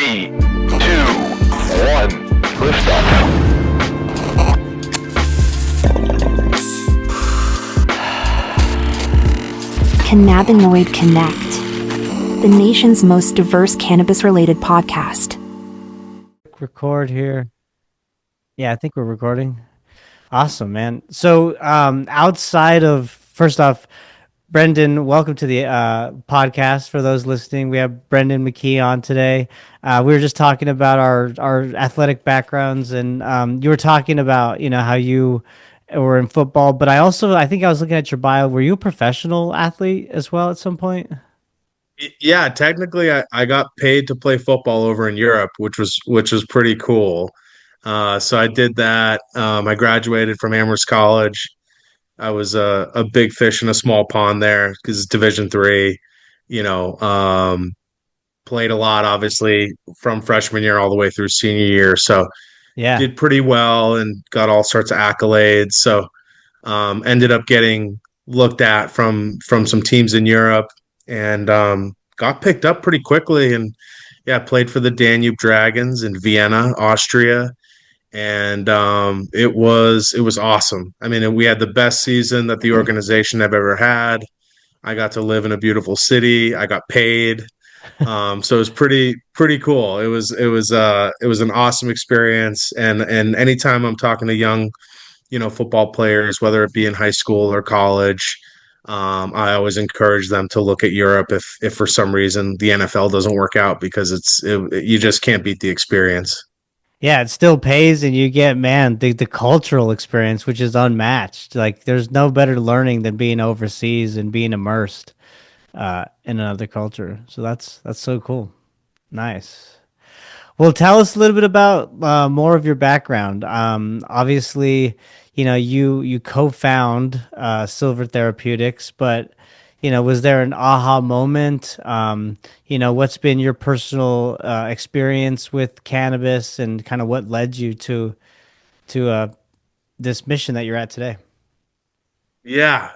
Three, two, one, liftoff. Cannabinoid Connect, the nation's most diverse cannabis-related podcast. Record here. Yeah, I think we're recording. Awesome, man. So outside of, first off, Brendan, welcome to the podcast. For those listening, we have Brendan McKee on today. We were just talking about our athletic backgrounds, and you were talking about, how you were in football, but I think I was looking at your bio. Were you a professional athlete as well at some point? Yeah, technically I got paid to play football over in Europe, which was pretty cool. So I did that. I graduated from Amherst College. I was a big fish in a small pond there because it's Division 3. You know, played a lot, obviously, from freshman year all the way through senior year. So Yeah. did pretty well and got all sorts of accolades. So ended up getting looked at from some teams in Europe and got picked up pretty quickly. And yeah, played for the Danube Dragons in Vienna, Austria, and it was awesome. I mean, we had the best season that the organization have ever had. I got to live in a beautiful city. I got paid. So it was pretty cool. It was an awesome experience. And anytime I'm talking to young, football players, whether it be in high school or college, I always encourage them to look at Europe if for some reason the NFL doesn't work out because you just can't beat the experience. Yeah, it still pays, and you get, man, the cultural experience, which is unmatched. Like, there's no better learning than being overseas and being immersed in another culture. So that's so cool. Nice. Well, tell us a little bit about more of your background. Obviously, you co-found Silver Therapeutics, but was there an aha moment? What's been your personal experience with cannabis, and kind of what led you to this mission that you're at today? Yeah.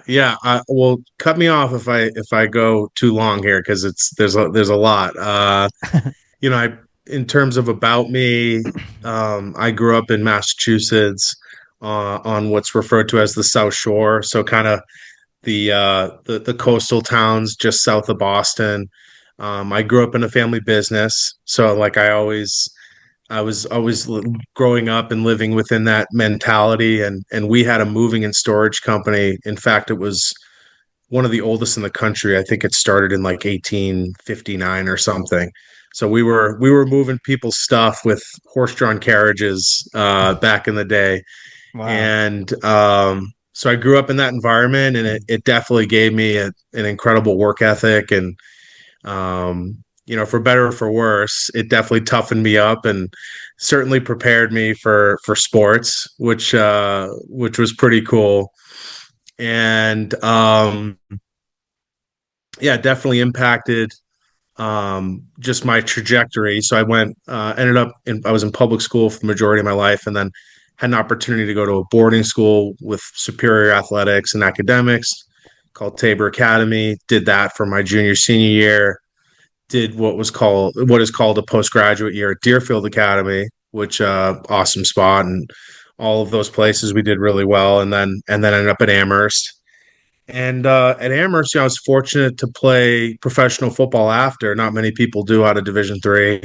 Well, cut me off if I go too long here because there's a lot. I in terms of about me, I grew up in Massachusetts, on what's referred to as the South Shore, so kind of the coastal towns just south of Boston. I grew up in a family business, so like I was always growing up and living within that mentality, and we had a moving and storage company. In fact, it was one of the oldest in the country. I think it started in like 1859 or something. So we were moving people's stuff with horse-drawn carriages back in the day, Wow. and so I grew up in that environment, and it definitely gave me an incredible work ethic, and for better or for worse, it definitely toughened me up and certainly prepared me for sports, which was pretty cool. And yeah, definitely impacted just my trajectory. So I was in public school for the majority of my life, and then had an opportunity to go to a boarding school with superior athletics and academics called Tabor Academy. Did that for my junior senior year. Did what is called a postgraduate year at Deerfield Academy, which awesome spot, and all of those places we did really well, and then ended up at Amherst. And at Amherst, I was fortunate to play professional football after. Not many people do out of Division 3.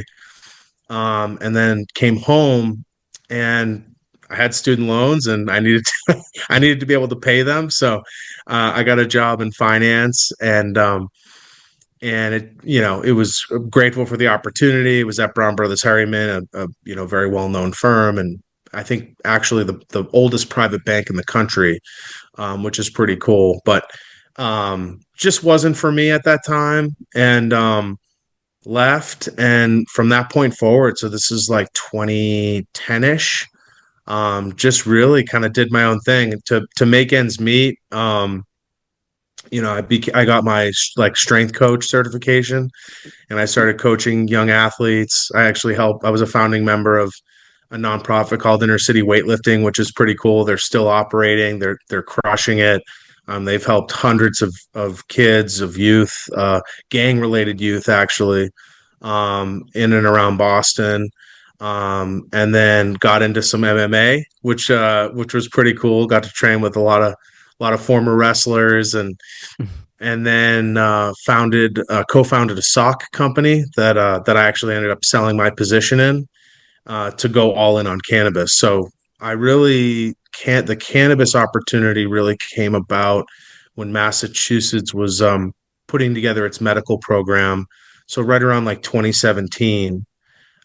And then came home, and I had student loans, and I needed to be able to pay them. So I got a job in finance, and it was grateful for the opportunity. It was at Brown Brothers Harriman, a very well known firm, and I think actually the oldest private bank in the country, which is pretty cool. But just wasn't for me at that time, and left. And from that point forward, so this is like 2010 ish. Just really kind of did my own thing to make ends meet. I got my like strength coach certification, and I started coaching young athletes. I was a founding member of a nonprofit called Inner City Weightlifting, which is pretty cool. They're still operating. They're crushing it. They've helped hundreds of kids, of youth, gang related youth actually, in and around Boston. And then got into some MMA, which was pretty cool. Got to train with a lot of former wrestlers, and then co-founded a sock company that I actually ended up selling my position in, to go all in on cannabis. So I really can't. The cannabis opportunity really came about when Massachusetts was putting together its medical program. So right around like 2017,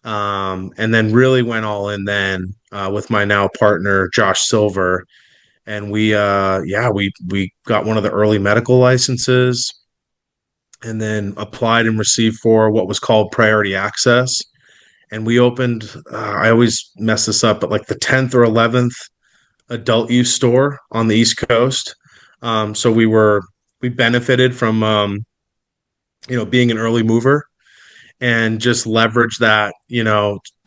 and then really went all in then, with my now partner Josh Silver, and we got one of the early medical licenses, and then applied and received for what was called priority access, and we opened, I always mess this up, but like the 10th or 11th adult use store on the East Coast. So we benefited from being an early mover, and just leverage that,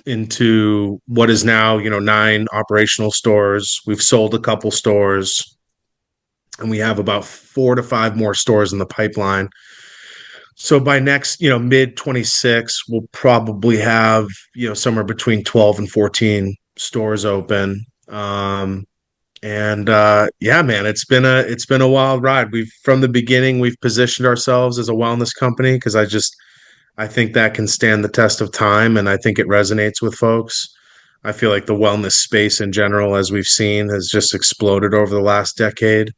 into what is now, 9 operational stores. We've sold a couple stores, and we have about 4 to 5 more stores in the pipeline. So by next, mid 26, we'll probably have, somewhere between 12 and 14 stores open. And Yeah, man, it's been a wild ride. We've From the beginning, we've positioned ourselves as a wellness company, because I think that can stand the test of time, and I think it resonates with folks. I feel like the wellness space in general, as we've seen, has just exploded over the last decade.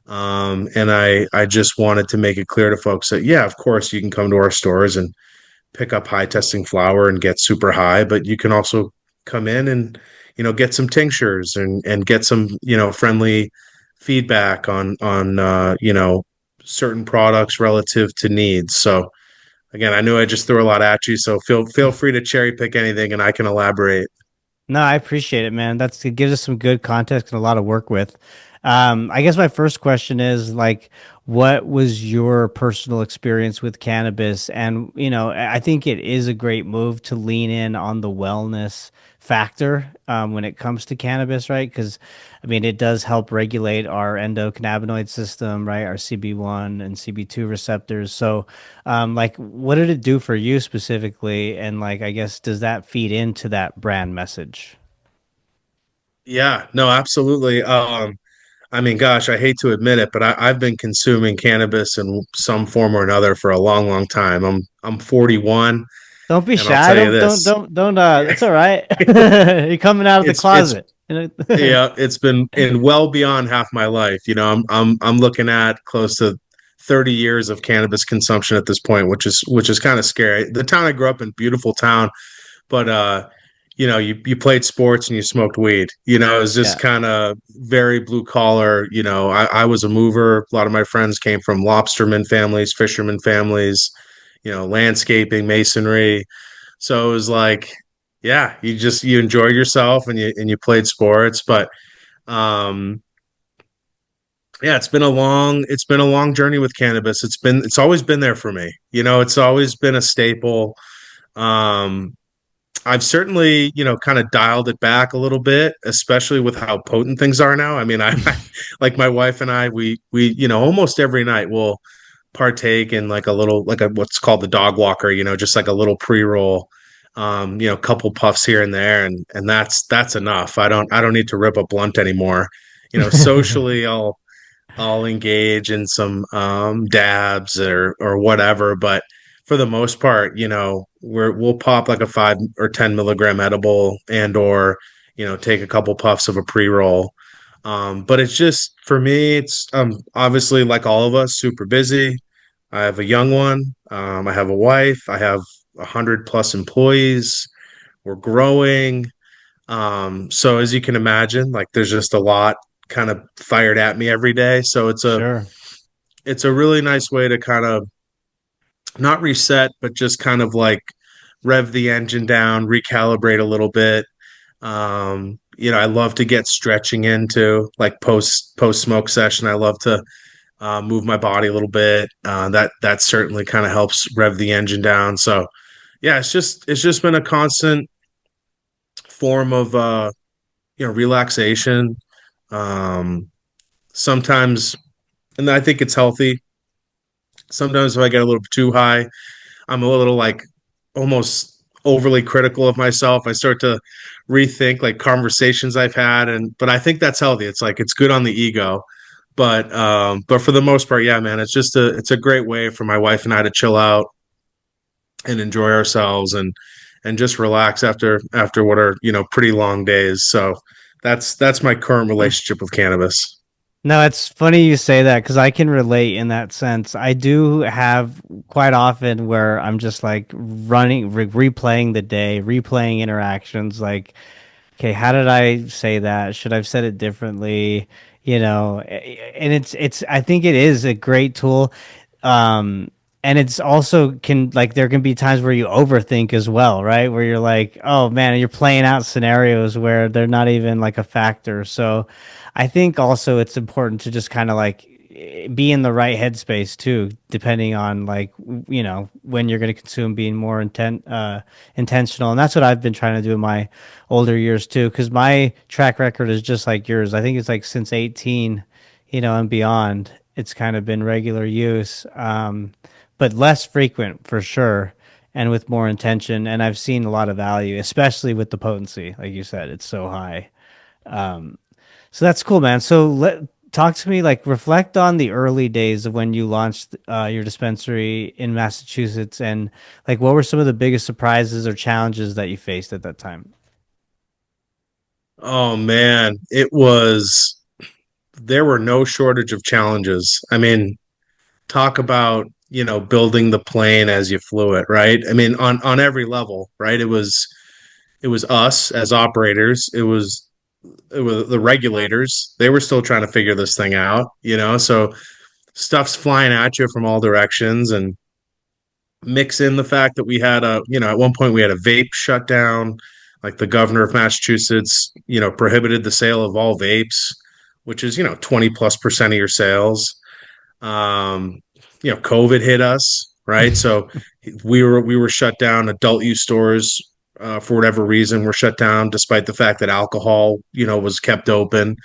And I just wanted to make it clear to folks that, yeah, of course, you can come to our stores and pick up high testing flower and get super high, but you can also come in and, get some tinctures, and get some, friendly feedback on certain products relative to needs. So, again, I knew I just threw a lot at you, so feel free to cherry pick anything, and I can elaborate. No, I appreciate it, man. It gives us some good context and a lot to work with. I guess my first question is like, what was your personal experience with cannabis? And I think it is a great move to lean in on the wellness factor when it comes to cannabis, right? Because I mean, it does help regulate our endocannabinoid system, right? Our CB1 and CB2 receptors. So, like, what did it do for you specifically? And like, I guess, does that feed into that brand message? Yeah, no, absolutely. I mean, gosh, I hate to admit it, but I've been consuming cannabis in some form or another for a long, long time. I'm 41, Don't be and I'll shy. tell you Don't, this. don't, don't. That's all right. You're coming out of the It's closet. Yeah, it's been in well beyond half my life. I'm looking at close to 30 years of cannabis consumption at this point, which is kind of scary. The town I grew up in, beautiful town, but you played sports and you smoked weed. It was just Yeah, kind of very blue collar. I was a mover. A lot of my friends came from lobsterman families, fisherman families, landscaping, masonry. So it was like, yeah, you enjoyed yourself, and you played sports. But um yeah, it's been a long journey with cannabis. It's always been there for me. It's always been a staple. Um I've certainly, kind of dialed it back a little bit, especially with how potent things are now. I mean, like my wife and I, we, almost every night we'll partake in like a little, like what's called the dog walker, just like a little pre-roll, couple puffs here and there, and that's enough. I don't need to rip a blunt anymore. Socially, I'll engage in some dabs or whatever, but for the most part, we'll pop like a 5 or 10 milligram edible, and or take a couple puffs of a pre-roll. But it's just, for me, it's obviously, like all of us, super busy. I have a young one. I have a wife. I have 100 plus employees. We're growing. So as you can imagine, like, there's just a lot kind of fired at me every day. So sure. it's a really nice way to kind of not reset, but just kind of like rev the engine down, recalibrate a little bit. I love to get stretching into, like, post smoke session. I love to move my body a little bit. That certainly kind of helps rev the engine down. So yeah, it's just been a constant form of relaxation. Um, Sometimes, and I think it's healthy. Sometimes if I get a little too high, I'm a little like almost overly critical of myself. I start to rethink like conversations I've had, but I think that's healthy. It's like it's good on the ego. But for the most part, yeah, man, it's a great way for my wife and I to chill out and enjoy ourselves and just relax after what are, pretty long days. So that's my current relationship with cannabis. No, it's funny you say that because I can relate in that sense. I do have quite often where I'm just like replaying the day, replaying interactions. Like, okay, how did I say that? Should I have said it differently? And I think it is a great tool. And it's also can like there can be times where you overthink as well, right? Where you're like, oh man, you're playing out scenarios where they're not even like a factor. So I think also it's important to just kind of like be in the right headspace too, depending on like when you're going to consume, being more intentional, and that's what I've been trying to do in my older years too. Because my track record is just like yours. I think it's like since 18, and beyond, it's kind of been regular use, but less frequent for sure, and with more intention. And I've seen a lot of value, especially with the potency, like you said, it's so high. So that's cool, man. So talk to me, like reflect on the early days of when you launched your dispensary in Massachusetts, and like what were some of the biggest surprises or challenges that you faced at that time? Oh man, there were no shortage of challenges. I mean, talk about, building the plane as you flew it, right? I mean, on every level, right? It was us as operators. It was the regulators. They were still trying to figure this thing out. So stuff's flying at you from all directions, and mix in the fact that we had at one point we had a vape shutdown. Like the governor of Massachusetts, prohibited the sale of all vapes, which is, 20+% of your sales. um COVID hit us, right? So we were shut down. Adult use stores, for whatever reason, were shut down despite the fact that alcohol, was kept open.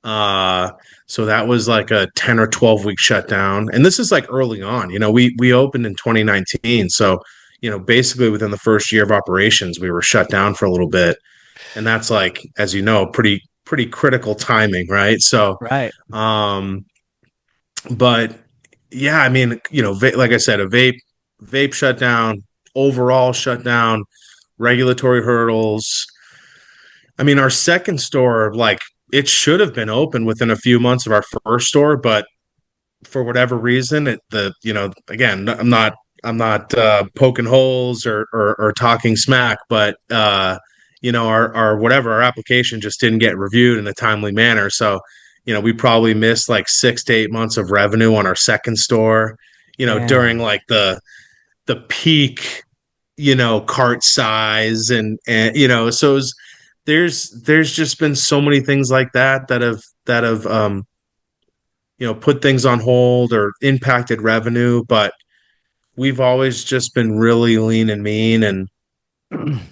uh so that was like a 10 or 12 week shutdown, and this is like early on. We opened in 2019, so basically within the first year of operations we were shut down for a little bit, and that's like, as you know, pretty critical timing, right? So Right. um but yeah, I mean, like I said, a vape shutdown, overall shutdown, regulatory hurdles. I mean, our second store, like, it should have been open within a few months of our first store, but for whatever reason, again, I'm not poking holes or talking smack, but our application just didn't get reviewed in a timely manner. So, we probably missed like 6 to 8 months of revenue on our second store, during Damn. like the peak, cart size, and so there's just been so many things like that have put things on hold or impacted revenue, but we've always just been really lean and mean and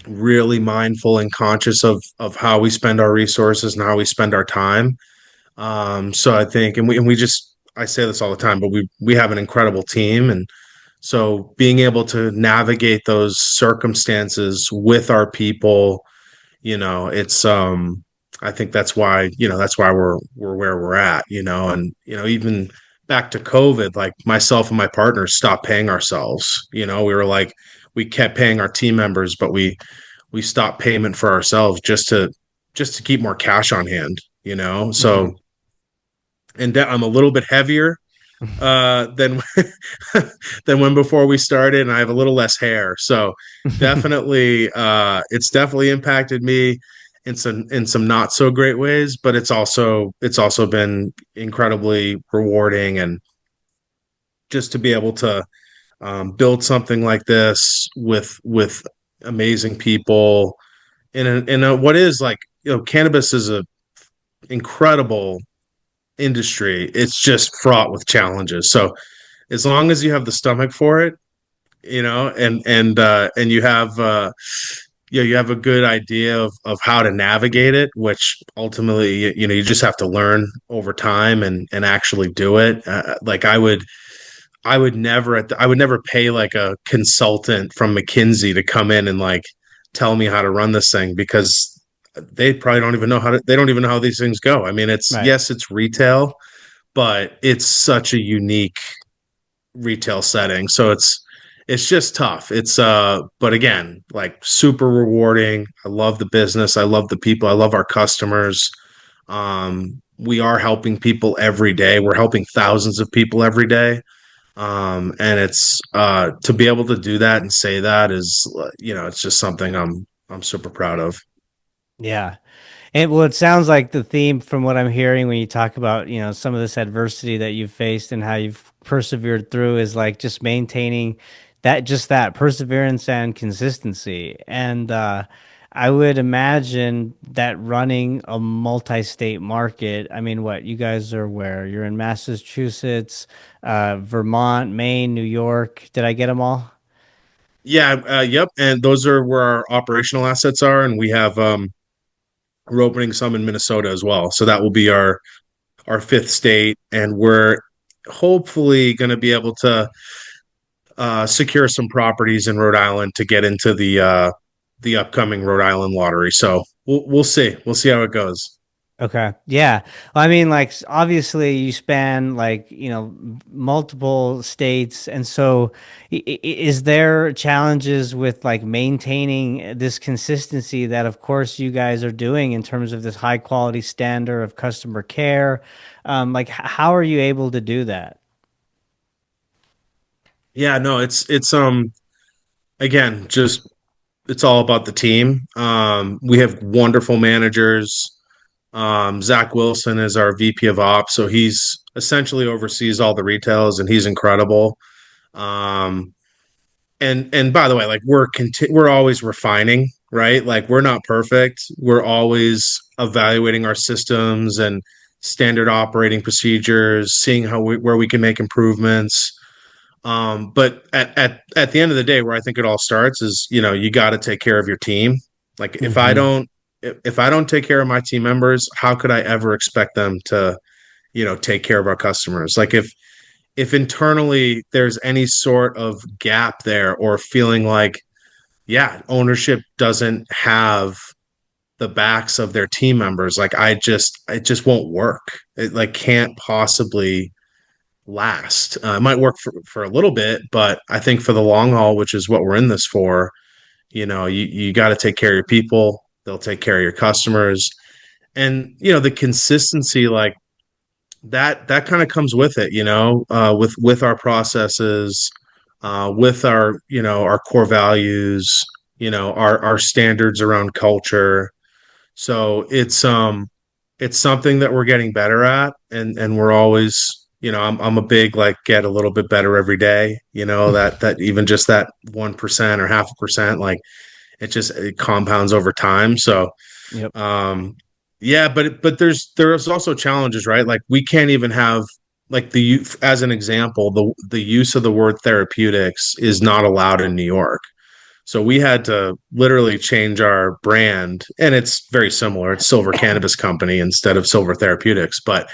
really mindful and conscious of how we spend our resources and how we spend our time. So I think, and we just, I say this all the time, but we have an incredible team, and so being able to navigate those circumstances with our people, it's I think that's why we're where we're at, and even back to COVID, like myself and my partners stopped paying ourselves. We were like, we kept paying our team members, but we stopped payment for ourselves just to keep more cash on hand. Hmm. So, and I'm a little bit heavier than than when before we started, and I have a little less hair. So definitely, it's definitely impacted me in some not so great ways, but it's also been incredibly rewarding, and just to be able to build something like this with amazing people in a what is like, cannabis is a incredible industry. It's just fraught with challenges. So as long as you have the stomach for it, and you have a good idea of how to navigate it, which ultimately, you just have to learn over time and actually do it. Like I would never pay like a consultant from McKinsey to come in and like tell me how to run this thing, because they probably don't even know they don't even know how these things go. I mean, it's, Right. yes, it's retail, but it's such a unique retail setting. So it's just tough. But again, like super rewarding. I love the business. I love the people. I love our customers. We are helping people every day. We're helping thousands of people every day. And it's to be able to do that and say that is, it's just something I'm super proud of. Yeah. And well, it sounds like the theme from what I'm hearing when you talk about, some of this adversity that you've faced and how you've persevered through is like just maintaining that perseverance and consistency. And I would imagine that running a multi-state market, I mean, what you guys are where? You're in Massachusetts, Vermont, Maine, New York. Did I get them all? Yeah, yep. And those are where our operational assets are, and we're opening some in Minnesota as well. So that will be our fifth state, and we're hopefully going to be able to secure some properties in Rhode Island to get into the upcoming Rhode Island lottery. So we'll see. We'll see how it goes. Okay. Yeah. Well, I mean, like, obviously you span like, multiple states. And so is there challenges with like maintaining this consistency that of course you guys are doing in terms of this high quality standard of customer care? Like how are you able to do that? Yeah, no, it's again, just it's all about the team. We have wonderful managers. Zach Wilson is our VP of Ops, so he's essentially oversees all the retails, and he's incredible. Um, and by the way, like we're always refining, right? Like we're not perfect. We're always evaluating our systems and standard operating procedures, seeing where we can make improvements. But at the end of the day, where I think it all starts is, you got to take care of your team. Like Hmm. if I don't take care of my team members, how could I ever expect them to, take care of our customers? Like if internally there's any sort of gap there, or feeling like, yeah, ownership doesn't have the backs of their team members, like it just won't work. It like can't possibly last. It might work for a little bit, but I think for the long haul, which is what we're in this for, you got to take care of your people. They'll take care of your customers, and the consistency, like that kind of comes with it. With our processes, with our our core values, our standards around culture. So it's something that we're getting better at, and we're always, I'm a big like get a little bit better every day, that even just that 1% or half a percent, like it compounds over time. So Yep. um yeah, but there's also challenges, right? Like we can't even have like as an example, the use of the word therapeutics is not allowed in New York. So we had to literally change our brand, and it's very similar. It's Silver Cannabis Company instead of Silver Therapeutics, but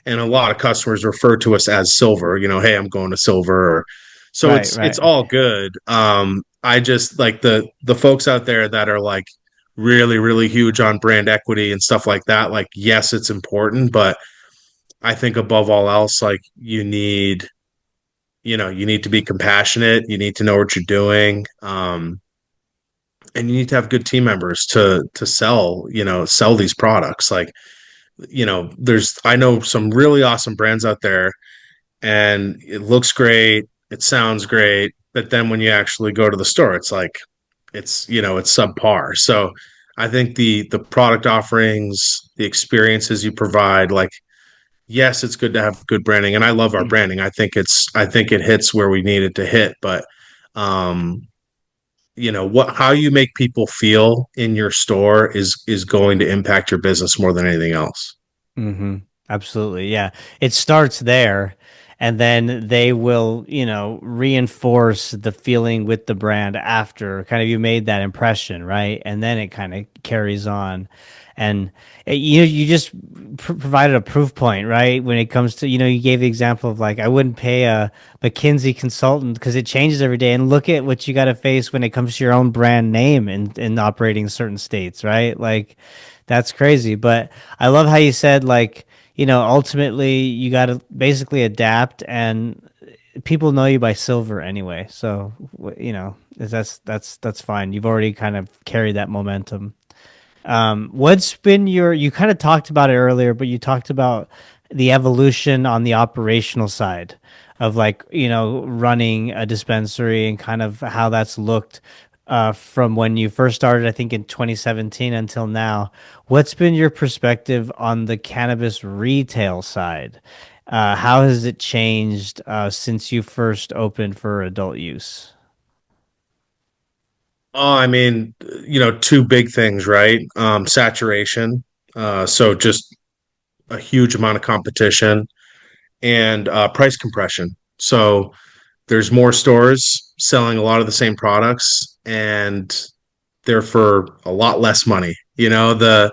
and a lot of customers refer to us as Silver. Hey, I'm going to Silver. So Right, it's right. all good. I just like the folks out there that are like really huge on brand equity and stuff like that. Like, yes, it's important, but I think above all else, like you need to be compassionate. You need to know what you're doing. And you need to have good team members to sell these products. Like, I know some really awesome brands out there, and it looks great, it sounds great, but then when you actually go to the store, it's like it's subpar. So I think the product offerings, the experiences you provide, like, yes, it's good to have good branding, and I love our branding. I think it hits where we need it to hit, but um how you make people feel in your store is going to impact your business more than anything else. Hmm. Absolutely. Yeah. It starts there. and then they will, reinforce the feeling with the brand after kind of you made that impression, right? And then it kind of carries on. And you just provided a proof point, right? When it comes to, you gave the example of like, I wouldn't pay a McKinsey consultant because it changes every day. And look at what you got to face when it comes to your own brand name in operating certain states, right? Like, that's crazy. But I love how you said, like, ultimately you got to basically adapt, and people know you by Silver anyway. So, that's fine. You've already kind of carried that momentum. What's been you kind of talked about it earlier, but you talked about the evolution on the operational side of, like, running a dispensary and kind of how that's looked from when you first started, I think in 2017 until now. What's been your perspective on the cannabis retail side? How has it changed since you first opened for adult use? Oh, I mean, two big things, right? Saturation. So just a huge amount of competition and price compression. So there's more stores selling a lot of the same products and they're for a lot less money. To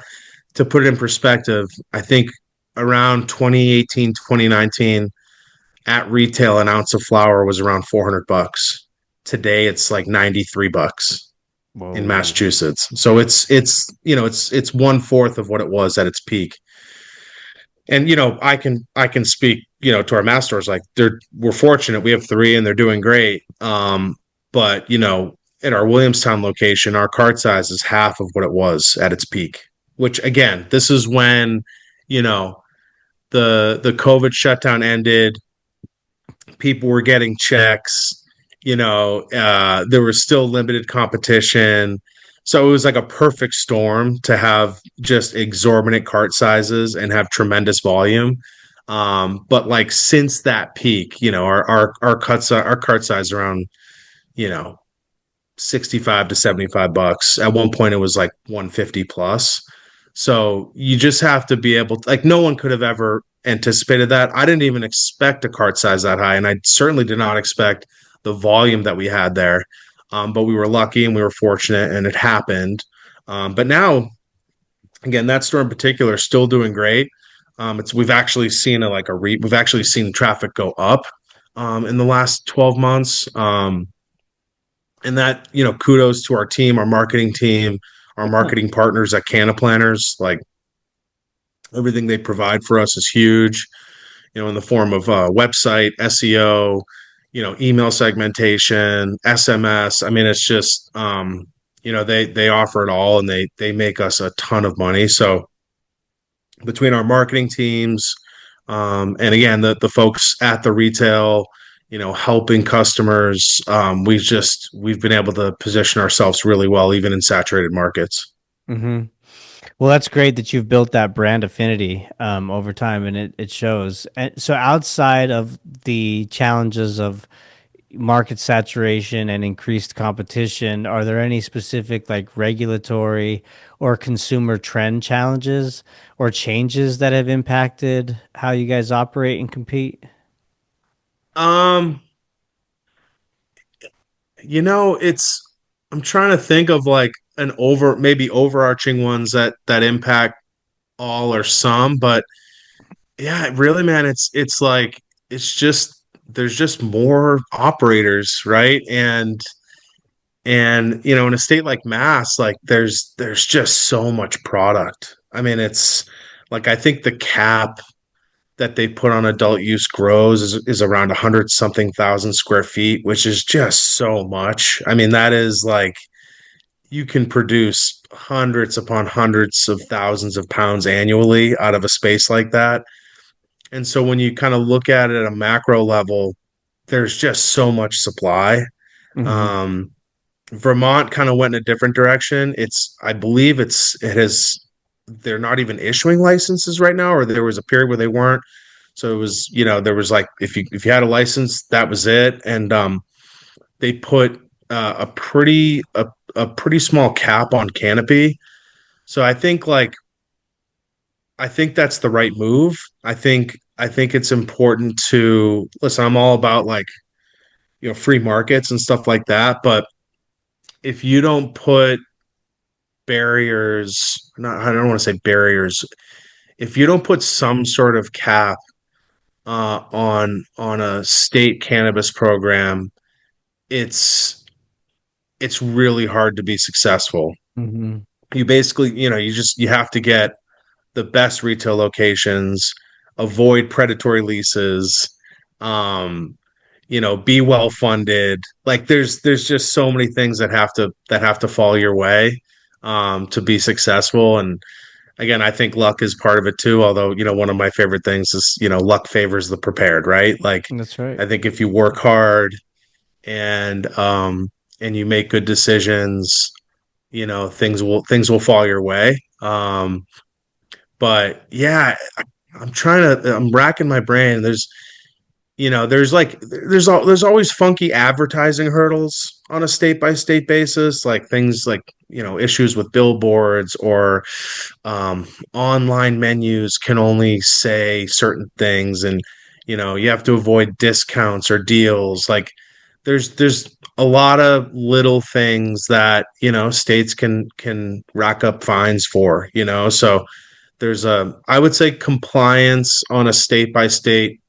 put it in perspective, I think around 2018, 2019 at retail, an ounce of flour was around 400 bucks. Today it's like 93 bucks in Whoa. Massachusetts. So it's one fourth of what it was at its peak. And I can speak to our mass stores, like we're fortunate, we have three and they're doing great. But at our Williamstown location, our cart size is half of what it was at its peak. Which again, this is when you know the COVID shutdown ended. People were getting checks. There was still limited competition. So it was like a perfect storm to have just exorbitant cart sizes and have tremendous volume. But like since that peak, our cart size around, you know, 65 to 75 bucks. At one point it was like 150 plus. So you just have to be able to, like, no one could have ever anticipated that. I didn't even expect a cart size that high, and I certainly did not expect the volume that we had there. But we were lucky and we were fortunate, and it happened. But now, again, that store in particular is still doing great. We've actually seen we've actually seen traffic go up in the last 12 months. And that, kudos to our team, our marketing team, our marketing partners at Canna Planners. Like, everything they provide for us is huge, in the form of website, SEO, email segmentation, SMS. I mean, it's just, they offer it all, and they make us a ton of money. So between our marketing teams, and again, the folks at the retail, helping customers, we've been able to position ourselves really well, even in saturated markets. Mm-hmm. Well, that's great that you've built that brand affinity over time, and it shows. And so, outside of the challenges of market saturation and increased competition, are there any specific, like, regulatory or consumer trend challenges or changes that have impacted how you guys operate and compete? Um, it's I'm trying to think of like maybe overarching ones that impact all or some, but yeah, really, man, it's like it's just there's just more operators, right? And in a state like Mass, like there's just so much product. I mean, it's like I think the cap that they put on adult use grows is around 100 something thousand square feet, which is just so much. I mean, that is like you can produce hundreds upon hundreds of thousands of pounds annually out of a space like that. And so when you kind of look at it at a macro level, there's just so much supply. Mm-hmm. Um, Vermont kind of went in a different direction. I believe they're not even issuing licenses right now, or there was a period where they weren't. So it was, there was like, if you had a license, that was it. And they put a pretty small cap on canopy. So I think that's the right move. I think I think it's important to listen. I'm all about like, free markets and stuff like that. But if you don't put barriers, not, I don't want to say barriers, if you don't put some sort of cap on a state cannabis program, it's really hard to be successful. Hmm. You basically, you have to get the best retail locations, avoid predatory leases, um, be well funded. Like there's just so many things that have to fall your way to be successful. And again, I think luck is part of it too. Although, one of my favorite things is, luck favors the prepared, right? Like That's right. I think if you work hard and you make good decisions, things will fall your way. But yeah, I'm racking my brain. There's always funky advertising hurdles on a state by state basis, like things like, issues with billboards or um, online menus can only say certain things, and you have to avoid discounts or deals. Like there's a lot of little things that states can rack up fines for. So I would say compliance on a state by state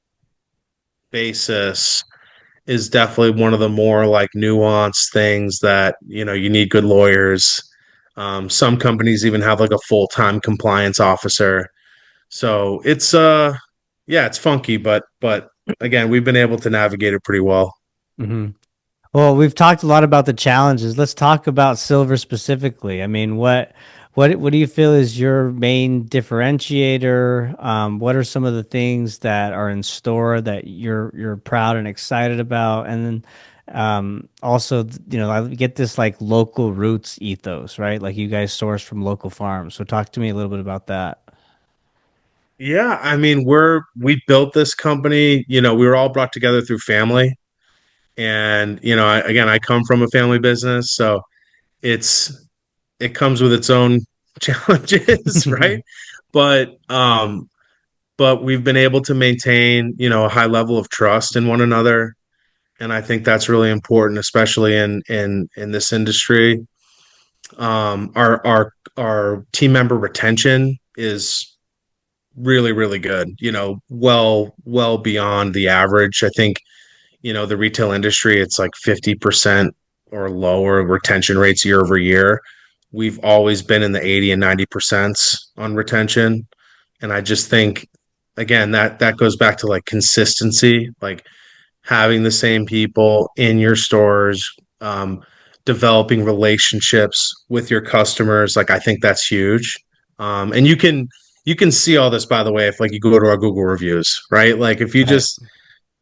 basis is definitely one of the more like nuanced things that you need good lawyers. Some companies even have like a full-time compliance officer. So yeah, it's funky, but again, we've been able to navigate it pretty well. Hmm. Well, we've talked a lot about the challenges. Let's talk about silver specifically. I mean, what do you feel is your main differentiator? What are some of the things that are in store that you're proud and excited about? And then also, I get this like local roots ethos, right? Like you guys source from local farms. So talk to me a little bit about that. Yeah, I mean, we built this company, we were all brought together through family. And again, I come from a family business, so it's it comes with its own challenges, right? But we've been able to maintain, a high level of trust in one another, and I think that's really important, especially in this industry. Our team member retention is really really good. Well beyond the average. I think the retail industry, it's like 50% or lower retention rates year over year. We've always been in the 80 and 90% on retention. And I just think, again, that goes back to like consistency, like having the same people in your stores, um, developing relationships with your customers. Like I think that's huge. And you can see all this, by the way, if like you go to our Google reviews, right? Like if you Right. just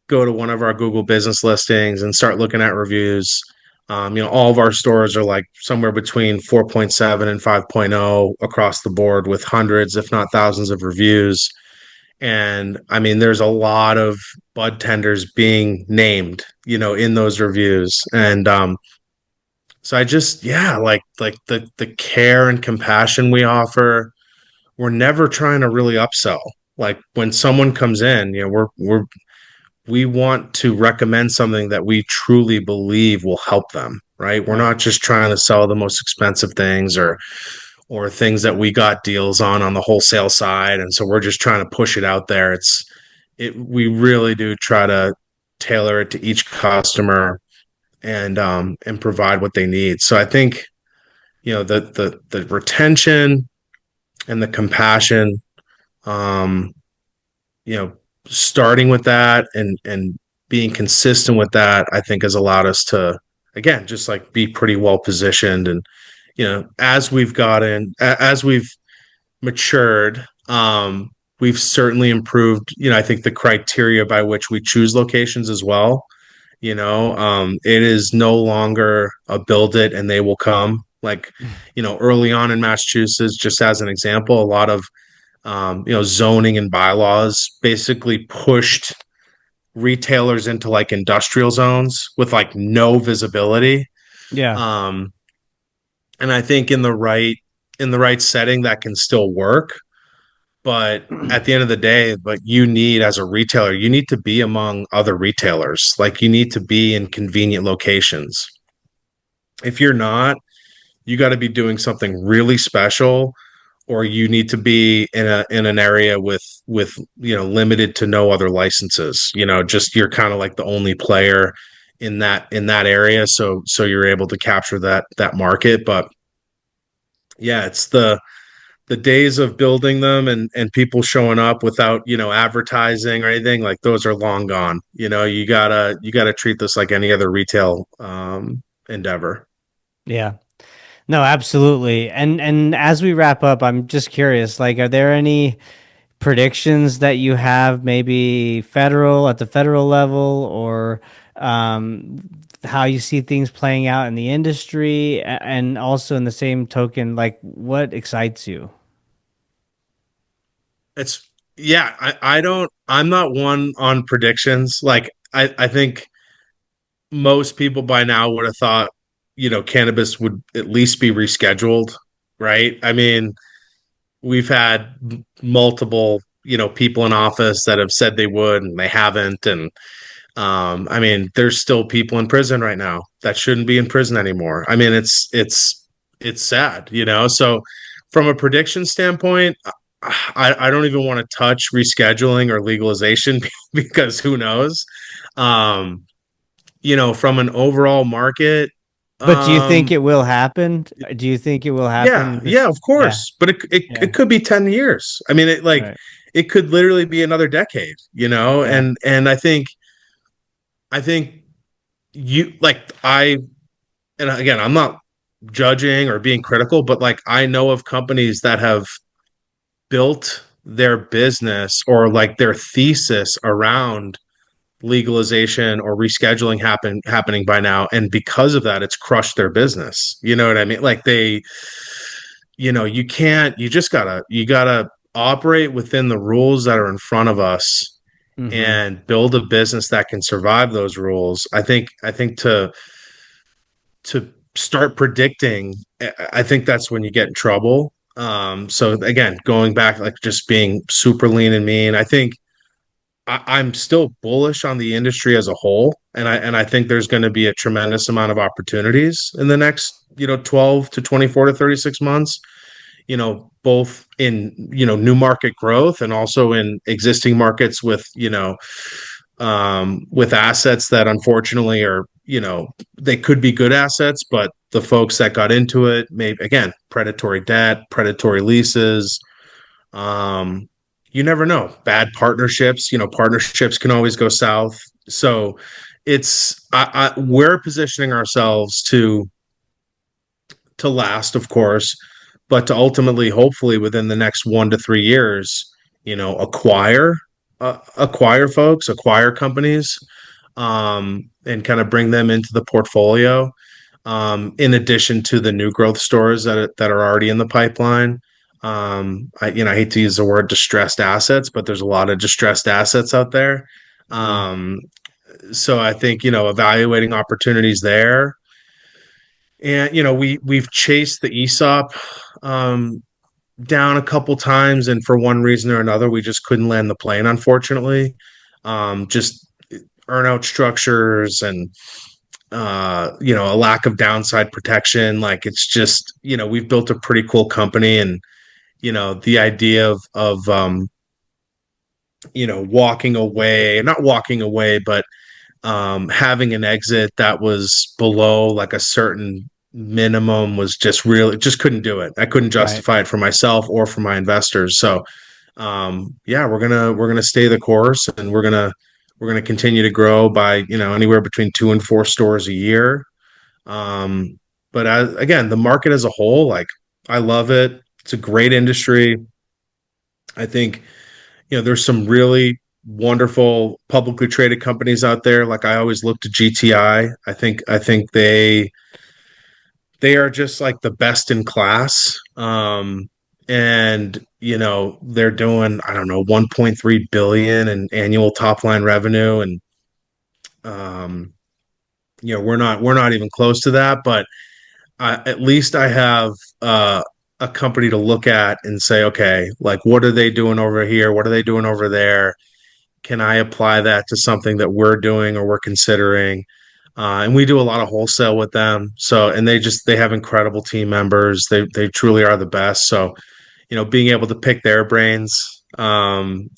go to one of our Google business listings and start looking at reviews. All of our stores are like somewhere between 4.7 and 5.0 across the board with hundreds, if not thousands of reviews. And I mean, there's a lot of bud tenders being named, in those reviews. And so I just, yeah, like the care and compassion we offer, we're never trying to really upsell. Like when someone comes in, we want to recommend something that we truly believe will help them, right? We're Right. not just trying to sell the most expensive things or things that we got deals on the wholesale side, and so we're just trying to push it out there. We really do try to tailor it to each customer and provide what they need. So I think the retention and the compassion, um you know, starting with that and being consistent with that, I think has allowed us to, again, just like be pretty well positioned. And, as we've matured, we've certainly improved, I think the criteria by which we choose locations as well. It is no longer a build it and they will come. Like, early on in Massachusetts, just as an example, a lot of zoning and bylaws basically pushed retailers into like industrial zones with like no visibility. Yeah. Um, and I think in the right setting that can still work. But at the end of the day, like you need as a retailer, you need to be among other retailers. Like you need to be in convenient locations. If you're not, you got to be doing something really special, or you need to be in an area with limited to no other licenses. Just you're kind of like the only player in that area, so you're able to capture that market. But yeah, it's the days of building them and people showing up without advertising or anything, like those are long gone. You gotta treat this like any other retail endeavor. Yeah. No, absolutely. And as we wrap up, I'm just curious, like, are there any predictions that you have, maybe at the federal level, or how you see things playing out in the industry, and also in the same token, like, what excites you? It's Yeah, I'm not one on predictions. Like I think most people by now would have thought, cannabis would at least be rescheduled, right? I mean, we've had multiple, people in office that have said they would and they haven't. And I mean, there's still people in prison right now that shouldn't be in prison anymore. I mean, it's sad. So from a prediction standpoint, I don't even want to touch rescheduling or legalization because who knows? Um, from an overall market, But do you think um, it will happen? Do you think it will happen yeah, in yeah, of yeah, course. But yeah, it could be 10 years. I mean, right, it could literally be another decade. yeah, And I think you like I and again, I'm not judging or being critical, but like I know of companies that have built their business or like their thesis around legalization or rescheduling happening by now, and because of that it's crushed their business. You know what I mean? Like you can't, you gotta operate within the rules that are in front of us mm-hmm, and build a business that can survive those rules. I think to start predicting, I think that's when you get in trouble. So again, going back, like just being super lean and mean, I think I'm still bullish on the industry as a whole, and I think there's going to be a tremendous amount of opportunities in the next 12 to 24 to 36 months. Both in new market growth and also in existing markets with assets that unfortunately are they could be good assets, but the folks that got into it, maybe again predatory debt, predatory leases. Um, you never know. Bad partnerships, partnerships can always go south. So we're positioning ourselves to last, of course, but to ultimately, hopefully, within the next 1 to 3 years, acquire folks, acquire companies, and kind of bring them into the portfolio. In addition to the new growth stores that are already in the pipeline. I hate to use the word distressed assets, but there's a lot of distressed assets out there. mm-hmm, So I think evaluating opportunities there, and we've chased the ESOP down a couple times, and for one reason or another, we just couldn't land the plane, unfortunately. Just earnout structures and a lack of downside protection. Like it's just, we've built a pretty cool company, and the idea of walking away, not walking away, but having an exit that was below like a certain minimum was just really, just couldn't do it. I couldn't right. justify it for myself or for my investors. So yeah, we're gonna stay the course, and we're gonna continue to grow by anywhere between 2 and 4 stores a year. um but again, the market as a whole, like I love it. It's a great industry. I think there's some really wonderful publicly traded companies out there. Like I always look to GTI. I think they are just like the best in class. And they're doing, I don't know, 1.3 billion in annual top line revenue, and um we're not even close to that. But at least I have a company to look at and say, okay, like what are they doing over here? What are they doing over there? Can I apply that to something that we're doing or we're considering? And we do a lot of wholesale with them. So, and they have incredible team members. They truly are the best. So, being able to pick their brains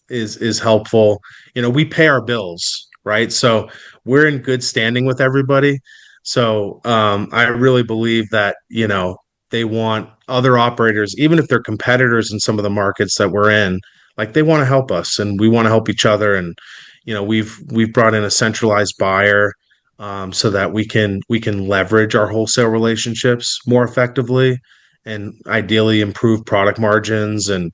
is helpful. We pay our bills, right? So we're in good standing with everybody. So I really believe that they want other operators, even if they're competitors in some of the markets that we're in, like they want to help us, and we want to help each other. And we've brought in a centralized buyer. So that we can leverage our wholesale relationships more effectively and ideally improve product margins and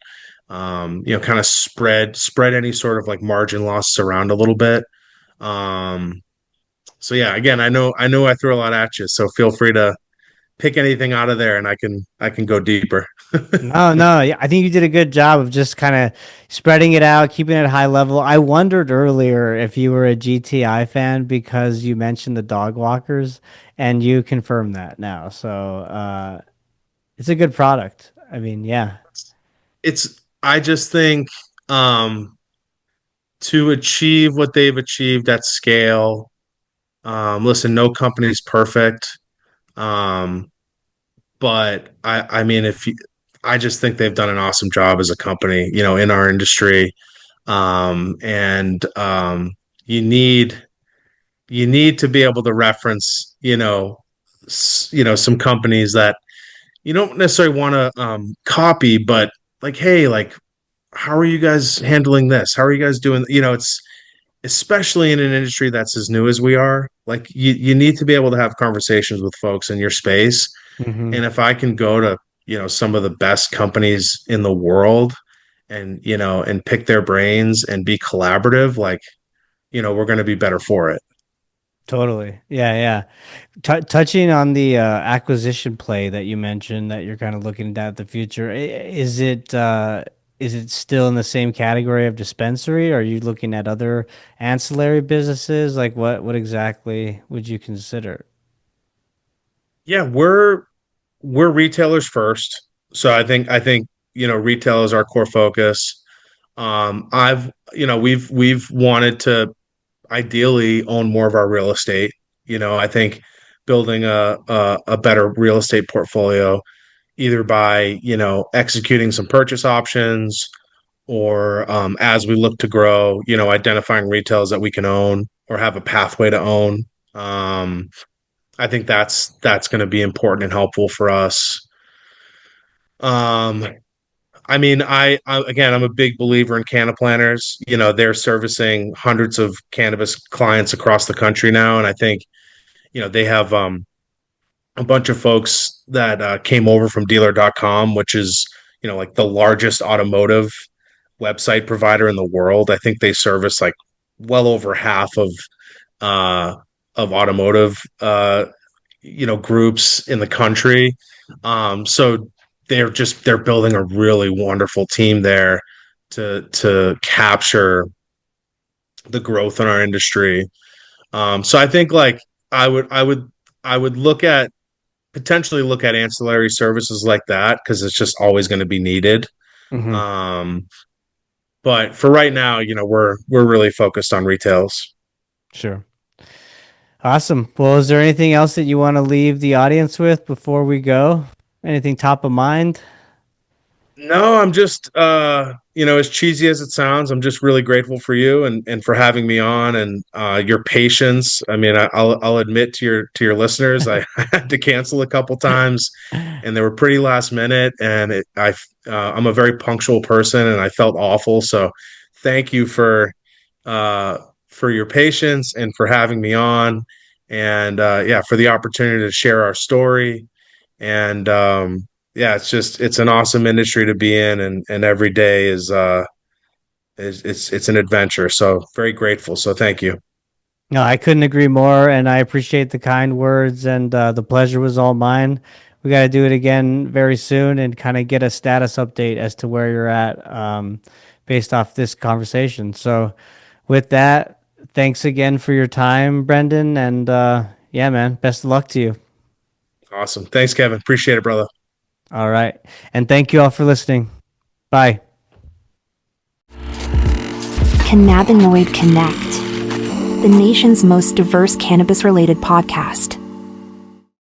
kind of spread any sort of like margin losses around a little bit. Um, so yeah, again, I know I threw a lot at you, so feel free to pick anything out of there and I can go deeper. No, no, yeah, I think you did a good job of just kind of spreading it out, keeping it high level. I wondered earlier if you were a GTI fan because you mentioned the dog walkers, and you confirmed that now. So it's a good product. I mean, yeah. It's I just think to achieve what they've achieved at scale, listen, no company's perfect. Um, but I mean, I just think they've done an awesome job as a company, in our industry. And you need you need to be able to reference, some companies that you don't necessarily want to copy, but like, hey, like, how are you guys handling this? How are you guys doing? It's especially in an industry that's as new as we are. Like, you need to be able to have conversations with folks in your space. Hmm. And if I can go to, some of the best companies in the world and pick their brains and be collaborative, like, we're going to be better for it. Totally. Yeah, yeah. Touching on the acquisition play that you mentioned that you're kind of looking at the future, is it still in the same category of dispensary? Are you looking at other ancillary businesses? Like what exactly would you consider? Yeah, we're retailers first. So I think retail is our core focus. We've wanted to ideally own more of our real estate. I think building a better real estate portfolio, either by executing some purchase options or as we look to grow, identifying retails that we can own or have a pathway to own. Um, I think that's going to be important and helpful for us. Um, I mean, again, I'm a big believer in canna planners. They're servicing hundreds of cannabis clients across the country now, and I think they have a bunch of folks that came over from dealer.com, which is like the largest automotive website provider in the world. I think they service like well over half uh, of automotive groups in the country. So they're building a really wonderful team there to capture the growth in our industry. So I think like I would I would I would potentially look at ancillary services like that because it's just always going to be needed. Hmm. Um, but for right now, we're really focused on retails. Sure. Awesome. Well, is there anything else that you want to leave the audience with before we go? Anything top of mind? No, I'm just as cheesy as it sounds, I'm just really grateful for you and for having me on and your patience. I mean, I'll admit to your listeners, I had to cancel a couple times and they were pretty last minute and I'm a very punctual person and I felt awful. So thank you for your patience and for having me on and yeah, for the opportunity to share our story and yeah, it's an awesome industry to be in, and every day is it's an adventure. So very grateful. So thank you. No, I couldn't agree more, and I appreciate the kind words, and the pleasure was all mine. We got to do it again very soon and kind of get a status update as to where you're at based off this conversation. So, with that, thanks again for your time, Brendan, and yeah, man, best of luck to you. Awesome. Thanks, Kevin. Appreciate it, brother. All right. And thank you all for listening. Bye. Cannabinoid Connect, the nation's most diverse cannabis related podcast.